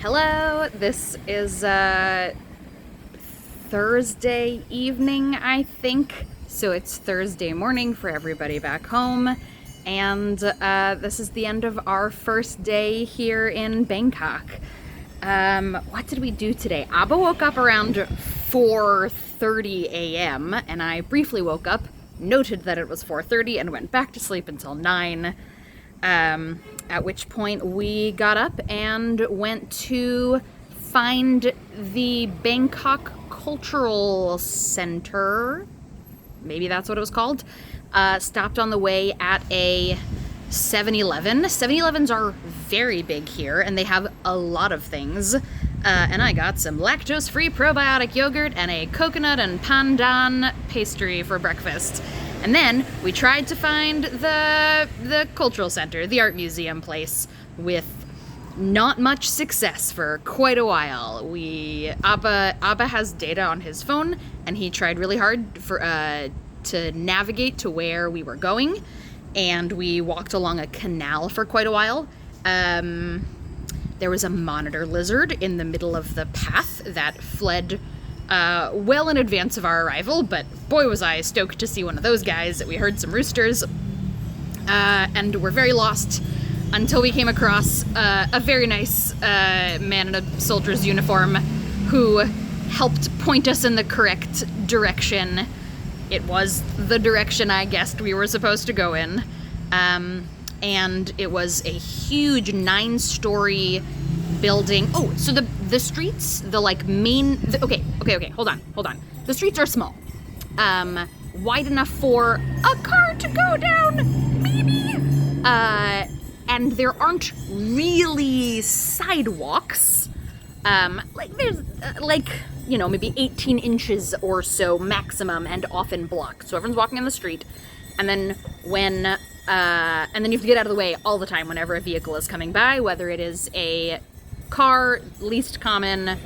Hello, this is Thursday evening, I think. So it's Thursday morning for everybody back home. And this is the end of our first day here in Bangkok. What did we do today? Abba woke up around 4:30 a.m. and I briefly woke up, noted that it was 4:30 and went back to sleep until 9. At which point we got up and went to find the Bangkok Cultural Center. Maybe that's what it was called. Stopped on the way at a 7-Eleven. 7-Elevens are very big here and they have a lot of things. And I got some lactose-free probiotic yogurt and a coconut and pandan pastry for breakfast. And then we tried to find the cultural center, the art museum place, with not much success for quite a while. Abba has data on his phone, and he tried really hard to navigate to where we were going, and we walked along a canal for quite a while. There was a monitor lizard in the middle of the path that fled well in advance of our arrival, but boy was I stoked to see one of those guys. We heard some roosters, and were very lost until we came across a very nice man in a soldier's uniform who helped point us in the correct direction. It was the direction I guessed we were supposed to go in, and it was a huge 9-story building. Oh, so the streets, the like main, okay, hold on. The streets are small, wide enough for a car to go down, maybe, and there aren't really sidewalks, like there's, maybe 18 inches or so maximum and often blocked, so everyone's walking on the street, and then you have to get out of the way all the time whenever a vehicle is coming by, whether it is a car, least common,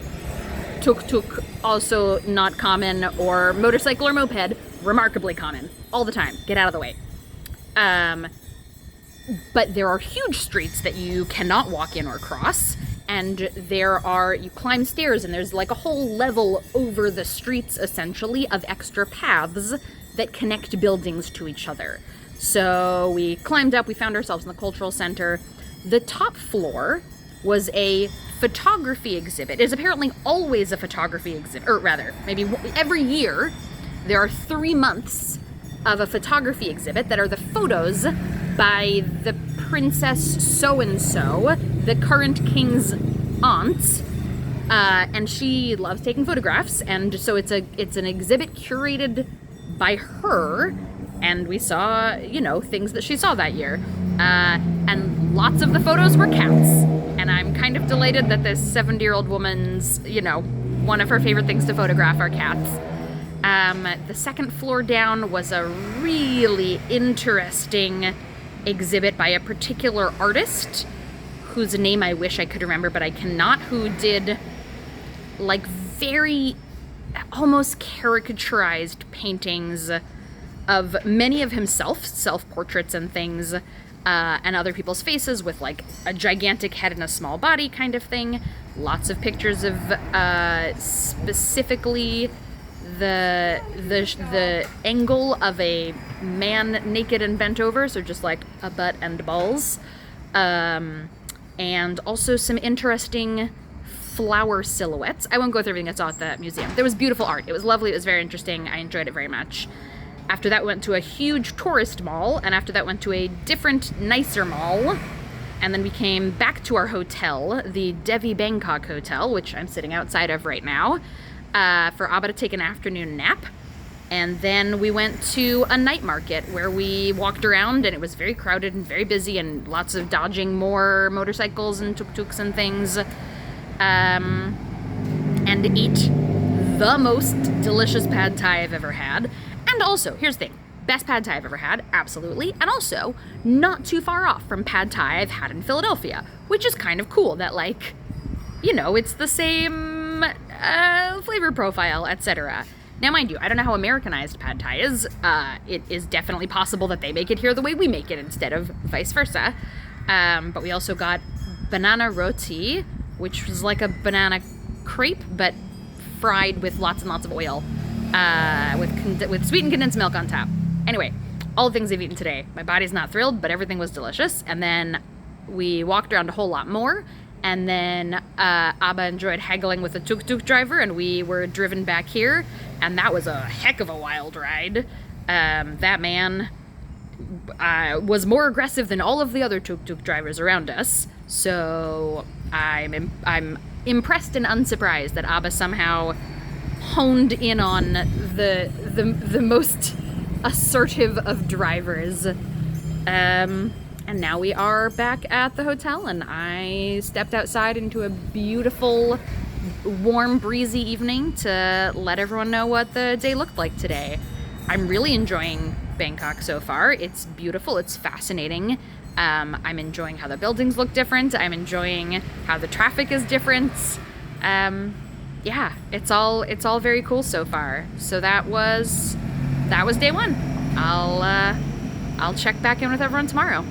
tuk-tuk, also not common, or motorcycle or moped, remarkably common. All the time. Get out of the way. But there are huge streets that you cannot walk in or cross, and you climb stairs, and there's like a whole level over the streets, essentially, of extra paths that connect buildings to each other. So we climbed up, we found ourselves in the cultural center. The top floor was a photography exhibit. It is apparently always a photography exhibit, or rather, maybe every year, there are 3 months of a photography exhibit that are the photos by the Princess So-and-so, the current king's aunt, and she loves taking photographs, and so it's an exhibit curated by her, and we saw, things that she saw that year. And lots of the photos were cats. And I'm kind of delighted that this 70-year-old woman's, one of her favorite things to photograph are cats. The second floor down was a really interesting exhibit by a particular artist, whose name I wish I could remember, but I cannot, who did, very almost caricaturized paintings of many of himself, self-portraits and things, and other people's faces with a gigantic head and a small body kind of thing. Lots of pictures of specifically the angle of a man naked and bent over, so just like a butt and balls, and also some interesting flower silhouettes. I won't go through everything I saw at the museum. There was beautiful art. It was lovely. It was very interesting. I enjoyed it very much. After that, went to a huge tourist mall, and after that went to a different, nicer mall, and then we came back to our hotel, the Devi Bangkok Hotel, which I'm sitting outside of right now, for Abba to take an afternoon nap, and then we went to a night market where we walked around, and it was very crowded and very busy, and lots of dodging more motorcycles and tuk-tuks and things, and ate the most delicious pad thai I've ever had. And also, here's the thing, best pad thai I've ever had, absolutely, and also not too far off from pad thai I've had in Philadelphia, which is kind of cool that, it's the same flavor profile, etc. Now, mind you, I don't know how Americanized pad thai is. It is definitely possible that they make it here the way we make it instead of vice versa. But we also got banana roti, which was like a banana crepe, but fried with lots and lots of oil, with sweetened condensed milk on top. Anyway, all the things I've eaten today. My body's not thrilled, but everything was delicious. And then we walked around a whole lot more. And then Abba enjoyed haggling with a tuk-tuk driver, and we were driven back here. And that was a heck of a wild ride. That man was more aggressive than all of the other tuk-tuk drivers around us. So I'm impressed and unsurprised that Abba somehow honed in on the most assertive of drivers. And now we are back at the hotel, and I stepped outside into a beautiful, warm, breezy evening to let everyone know what the day looked like today. I'm really enjoying Bangkok so far. It's beautiful, it's fascinating. I'm enjoying how the buildings look different. I'm enjoying how the traffic is different. Yeah, it's all very cool so far. So that was day one. I'll check back in with everyone tomorrow.